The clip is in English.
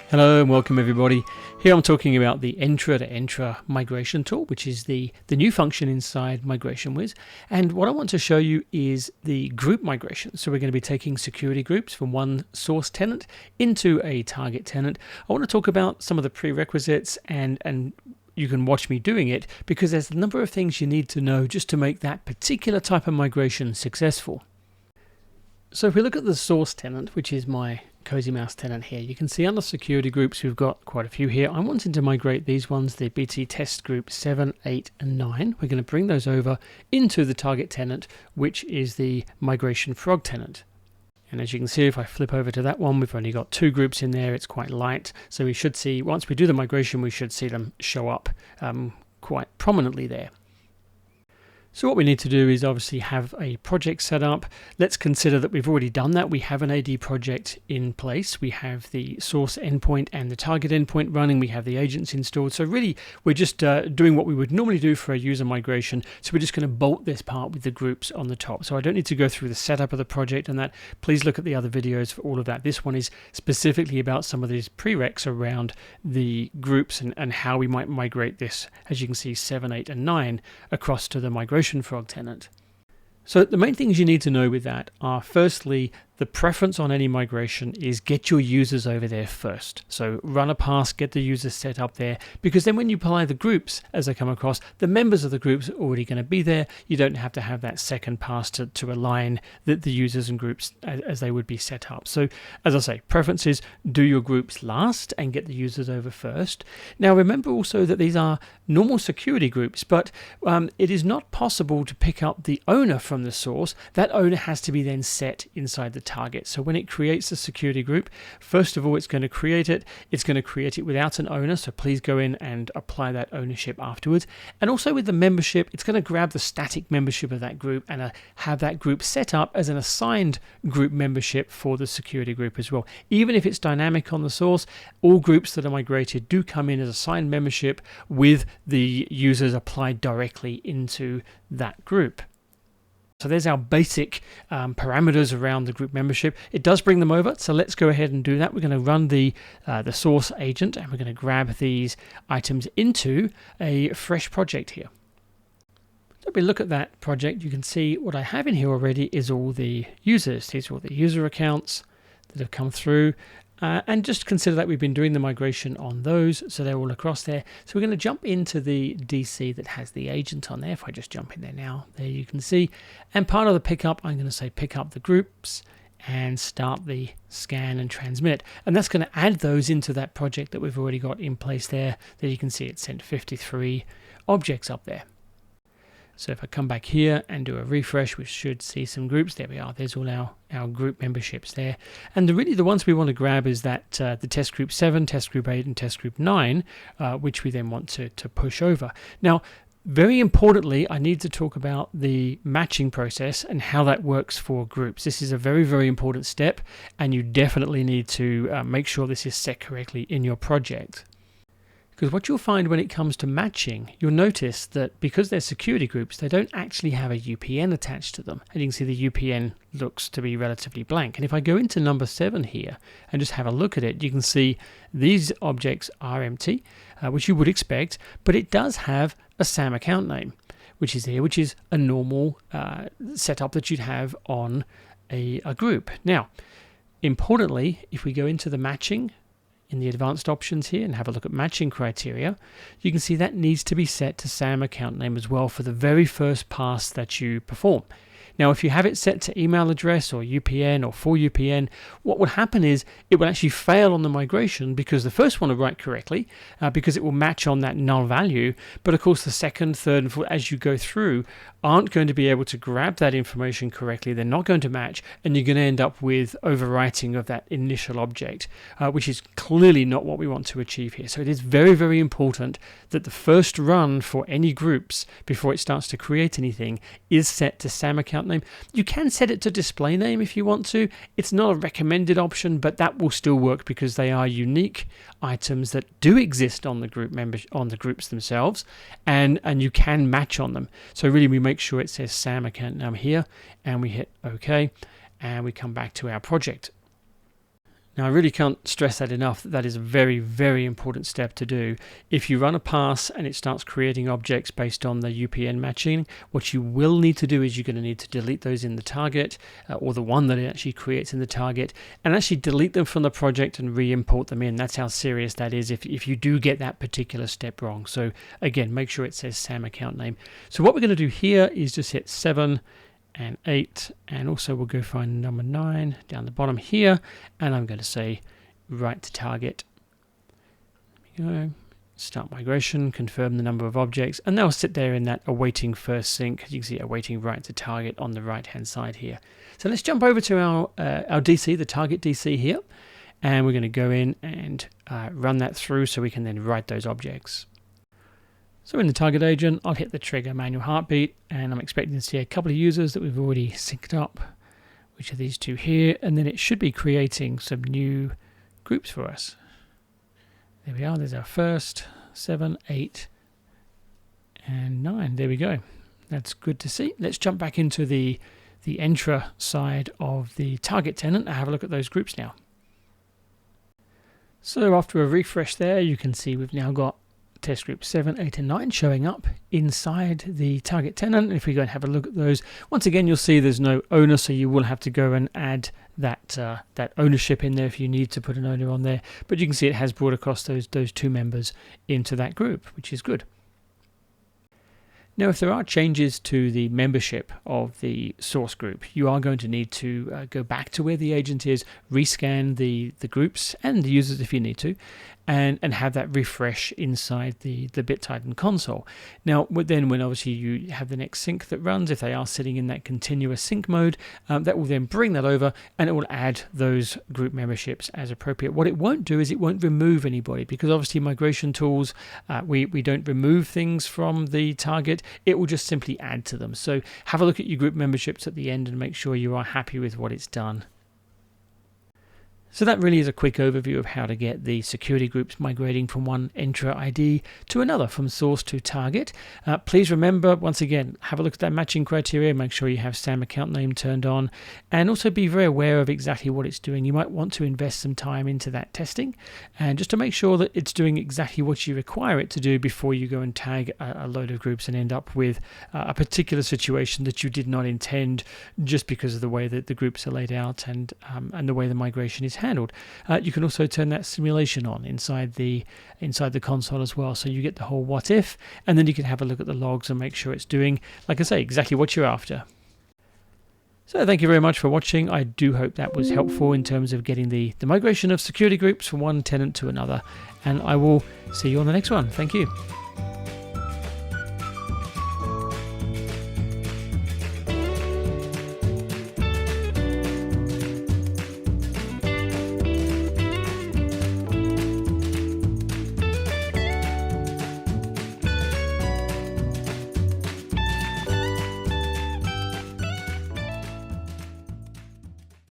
Hello and welcome everybody. Here I'm talking about the Entra to Entra migration tool, which is the new function inside MigrationWiz. And what I want to show you is the group migration. So we're going to be taking security groups from one source tenant into a target tenant. I want to talk about some of the prerequisites and you can watch me doing it because there's a number of things you need to know just to make that particular type of migration successful. So if we look at the source tenant, which is my Cozy Mouse tenant here, you can see under security groups we've got quite a few here. I'm wanting to migrate these ones, the BT test group 7, 8 and 9. We're going to bring those over into the target tenant, which is the migration frog tenant. And as you can see, if I flip over to that one, we've only got 2 groups in there. It's quite light. So we should see, once we do the migration, we should see them show up quite prominently there. So what we need to do is obviously have a project set up. Let's consider that we've already done that. We have an AD project in place. We have the source endpoint and the target endpoint running. We have the agents installed. So really, we're just doing what we would normally do for a user migration. So we're just going to bolt this part with the groups on the top. So I don't need to go through the setup of the project and that. Please look at the other videos for all of that. This one is specifically about some of these prereqs around the groups and how we might migrate this, as you can see, 7, 8 and 9 across to the migration frog tenant. So the main things you need to know with that are, firstly, the preference on any migration is get your users over there first. So run a pass, get the users set up there, because then when you apply the groups as they come across, the members of the groups are already going to be there. You don't have to have that second pass to align the users and groups as they would be set up. So as I say, preference is do your groups last and get the users over first. Now remember also that these are normal security groups, but it is not possible to pick up the owner from the source. That owner has to be then set inside the target. So when it creates a security group, first of all, it's going to create it. It's going to create it without an owner. So please go in and apply that ownership afterwards. And also with the membership, it's going to grab the static membership of that group and have that group set up as an assigned group membership for the security group as well. Even if it's dynamic on the source, all groups that are migrated do come in as assigned membership with the users applied directly into that group. So there's our basic parameters around the group membership. It does bring them over, so let's go ahead and do that. We're going to run the source agent and we're going to grab these items into a fresh project here. So if we look at that project, you can see what I have in here already is all the users. These are all the user accounts that have come through. And just consider that we've been doing the migration on those, so they're all across there. So we're going to jump into the DC that has the agent on there. If I just jump in there now, there you can see. And part of the pickup, I'm going to say pick up the groups and start the scan and transmit. And that's going to add those into that project that we've already got in place there. There you can see it sent 53 objects up there. So if I come back here and do a refresh, we should see some groups. There we are. There's all our group memberships there. And really the ones we want to grab is that the test group 7, test group 8 and test group 9, which we then want to push over. Now, very importantly, I need to talk about the matching process and how that works for groups. This is a very, very important step, and you definitely need to make sure this is set correctly in your project. Because what you'll find when it comes to matching, you'll notice that because they're security groups, they don't actually have a UPN attached to them. And you can see the UPN looks to be relatively blank. And if I go into number 7 here and just have a look at it, you can see these objects are empty, which you would expect, but it does have a SAM account name, which is here, which is a normal setup that you'd have on a group. Now, importantly, if we go into the matching, in the advanced options here and have a look at matching criteria, you can see that needs to be set to SAM account name as well for the very first pass that you perform. Now, if you have it set to email address or UPN or full UPN, what would happen is it will actually fail on the migration because the first one will write correctly because it will match on that null value. But of course, the second, third, and fourth, as you go through, aren't going to be able to grab that information correctly. They're not going to match, and you're going to end up with overwriting of that initial object, which is clearly not what we want to achieve here. So it is very, very important that the first run for any groups before it starts to create anything is set to SAM account name. You can set it to display name if you want to. It's not a recommended option, but that will still work because they are unique items that do exist on the group members, on the groups themselves, and you can match on them. So really we make sure it says SAM account name here, and we hit OK, and we come back to our project. Now, I really can't stress that enough. That is a very, very important step to do. If you run a pass and it starts creating objects based on the UPN matching, what you will need to do is you're going to need to delete those in the target, or the one that it actually creates in the target, and actually delete them from the project and re-import them in. That's how serious that is if you do get that particular step wrong. So again, make sure it says SAM account name. So what we're going to do here is just hit 7 and 8, and also we'll go find number 9 down the bottom here, and I'm going to say write to target. There we go. Start migration, confirm the number of objects, and they'll sit there in that awaiting first sync. You can see awaiting write to target on the right hand side here. So let's jump over to our DC, the target DC here, and we're going to go in and run that through so we can then write those objects. So in the target agent, I'll hit the trigger manual heartbeat, and I'm expecting to see a couple of users that we've already synced up, which are these two here, and then it should be creating some new groups for us. There we are, there's our first, 7, 8, and 9. There we go. That's good to see. Let's jump back into the Entra side of the target tenant and have a look at those groups now. So after a refresh there, you can see we've now got test group 7, 8, and 9 showing up inside the target tenant. If we go and have a look at those, once again, you'll see there's no owner, so you will have to go and add that ownership in there if you need to put an owner on there. But you can see it has brought across those two members into that group, which is good. Now, if there are changes to the membership of the source group, you are going to need to go back to where the agent is, rescan the groups and the users if you need to, and have that refresh inside the BitTitan console. Now, then when obviously you have the next sync that runs, if they are sitting in that continuous sync mode, that will then bring that over and it will add those group memberships as appropriate. What it won't do is it won't remove anybody, because obviously migration tools, we don't remove things from the target. It will just simply add to them. So have a look at your group memberships at the end and make sure you are happy with what it's done. So that really is a quick overview of how to get the security groups migrating from one Entra ID to another, from source to target. Please remember, once again, have a look at that matching criteria, make sure you have SAM account name turned on, and also be very aware of exactly what it's doing. You might want to invest some time into that testing, and just to make sure that it's doing exactly what you require it to do before you go and tag a load of groups and end up with a particular situation that you did not intend, just because of the way that the groups are laid out and the way the migration is handled. You can also turn that simulation on inside the console as well, so you get the whole what if, and then you can have a look at the logs and make sure it's doing, like I say, exactly what you're after. So thank you very much for watching. I do hope that was helpful in terms of getting the migration of security groups from one tenant to another, and I will see you on the next one. Thank you.